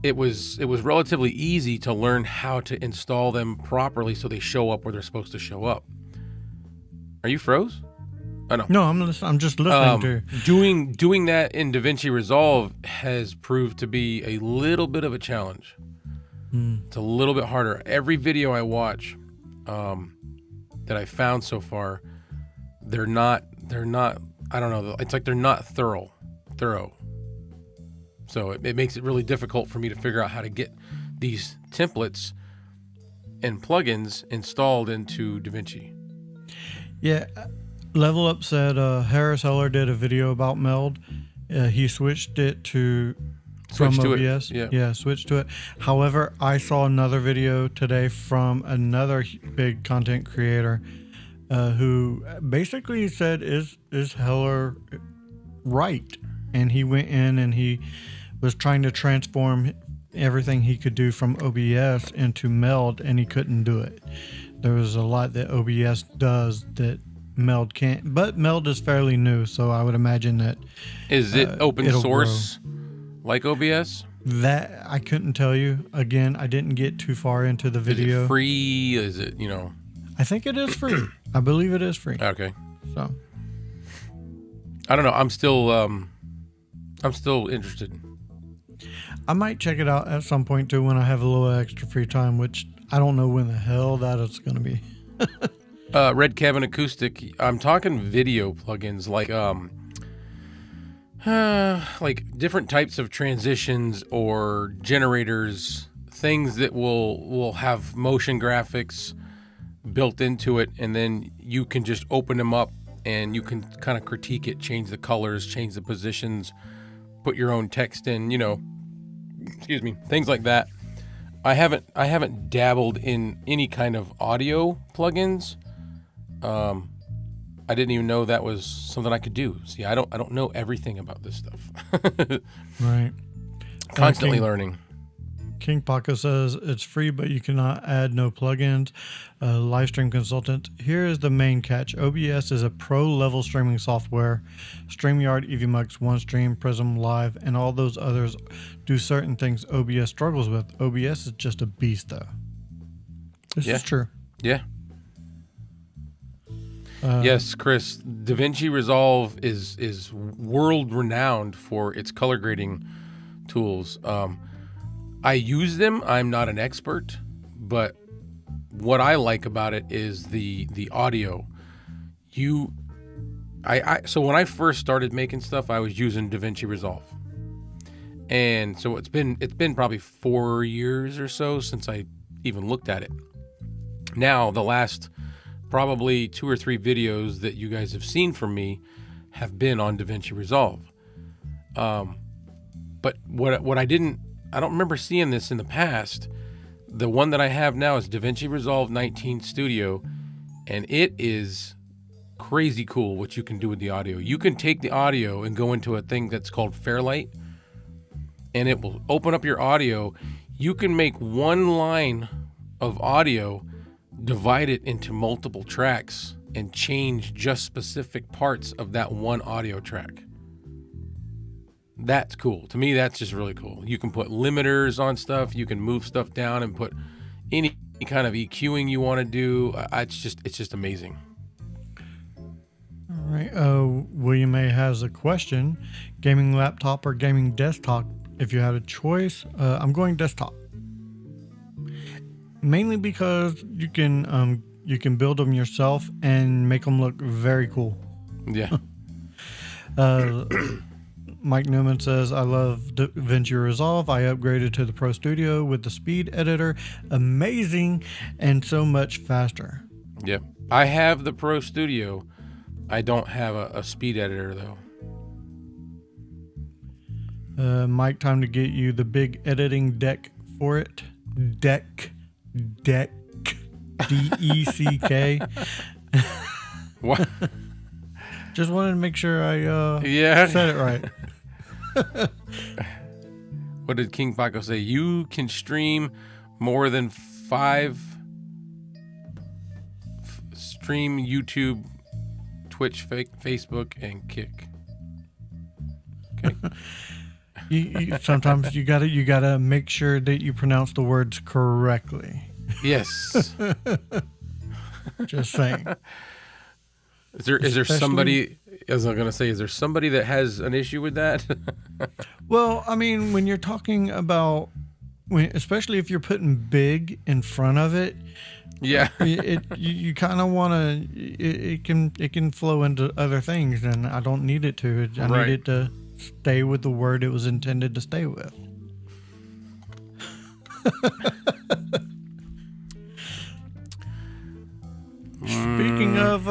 it was relatively easy to learn how to install them properly so they show up where they're supposed to show up. Are you froze? I know. No, I'm just listening to doing that in DaVinci Resolve has proved to be a little bit of a challenge. It's a little bit harder. Every video I watch that I found so far, they're not I don't know, it's like they're not thorough. So it makes it really difficult for me to figure out how to get these templates and plugins installed into DaVinci. Yeah. Level Up said Harris Heller did a video about Meld. He switched it from OBS. Switched to it. However, I saw another video today from another big content creator who basically said, is Heller right? And he went in and he was trying to transform everything he could do from OBS into Meld, and he couldn't do it. There was a lot that OBS does that Meld can't. But Meld is fairly new, so I would imagine that Is it open it'll source like OBS? that I couldn't tell you. Again, I didn't get too far into the Is video. it free? Is it, you know? I think it is free. I believe it is free. Okay. So I don't know. I'm still interested. I might check it out at some point too when I have a little extra free time, which I don't know when the hell that is going to be. Red Cabin Acoustic. I'm talking video plugins like different types of transitions or generators, things that will have motion graphics built into it, and then you can just open them up and you can kind of critique it, change the colors, change the positions, put your own text in, you know, excuse me, things like that. I haven't dabbled in any kind of audio plugins. I didn't even know that was something I could do. See, I don't know everything about this stuff. Right. Constantly learning. King Paco says it's free, but you cannot add no plugins. Livestream consultant. Here is the main catch. OBS is a pro-level streaming software. StreamYard, EVMux, OneStream, Prism Live, and all those others do certain things OBS struggles with. OBS is just a beast, though. This Yeah. is true. Yeah. Yes, Chris. DaVinci Resolve is world renowned for its color grading tools. I use them. I'm not an expert, but what I like about it is the audio. So when I first started making stuff, I was using DaVinci Resolve, and so it's been probably 4 years or so since I even looked at it. Now the last probably 2 or 3 videos that you guys have seen from me have been on DaVinci Resolve. But what I don't remember seeing this in the past. The one that I have now is DaVinci Resolve 19 Studio, and it is crazy cool what you can do with the audio. You can take the audio and go into a thing that's called Fairlight, and it will open up your audio. You can make one line of audio, divide it into multiple tracks, and change just specific parts of that one audio track. That's cool. To me, that's just really cool. You can put limiters on stuff. You can move stuff down and put any kind of EQing you want to do. It's just amazing. All right. William A has a question. Gaming laptop or gaming desktop? If you had a choice, I'm going desktop. Mainly because you can build them yourself and make them look very cool. Yeah. Mike Newman says, I love DaVinci Resolve. I upgraded to the Pro Studio with the speed editor. Amazing and so much faster. Yep. I have the Pro Studio. I don't have a speed editor, though. Mike, time to get you the big editing deck for it. Deck. DECK. What? Just wanted to make sure I Yeah. said it right. What did King Paco say? You can stream more than 5. Stream YouTube, Twitch, Facebook, and Kick. Okay. Sometimes you gotta make sure that you pronounce the words correctly. Yes. Just saying. Is there somebody? As I'm gonna say, is there somebody that has an issue with that? Well, I mean, when you're talking about, especially if you're putting big in front of it, Yeah. you kind of want to. It can flow into other things, and I don't need it to. I Right. need it to stay with the word it was intended to stay with. Speaking of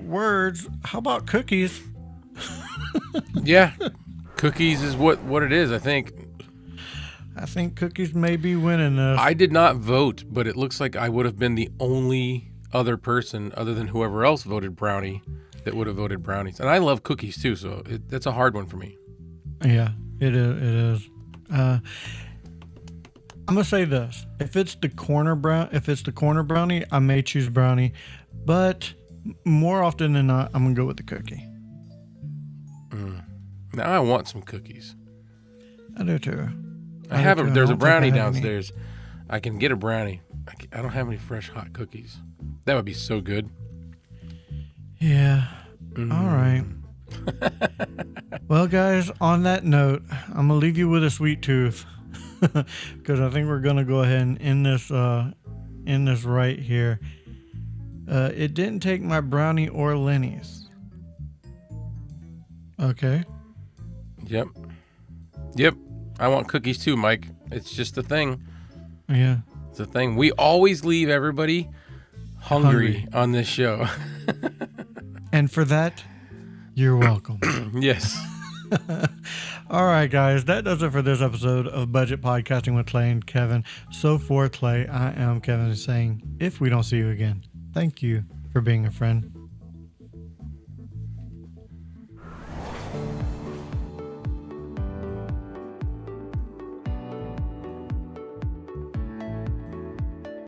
words, how about cookies? Yeah. Cookies is what it is, I think. I think cookies may be winning this. I did not vote, but it looks like I would have been the only other person other than whoever else voted brownie that would have voted brownies. And I love cookies too, so that's a hard one for me. Yeah, it is. I'm gonna say this: if it's the corner brownie, I may choose brownie, but more often than not, I'm gonna go with the cookie. Now I want some cookies. I do too. There's a brownie any. downstairs. I can get a brownie. I don't have any fresh hot cookies. That would be so good. Yeah. All right. Well, guys, on that note, I'm gonna leave you with a sweet tooth because I think we're gonna go ahead and end this right here. It didn't take my brownie or Lenny's. Okay. Yep. I want cookies too, Mike. It's just a thing. Yeah. It's a thing. We always leave everybody hungry. On this show. And for that, you're welcome. Yes. All right, guys, that does it for this episode of Budget Podcasting with Clay and Kevin. So for Clay, I am Kevin saying, if we don't see you again, thank you for being a friend.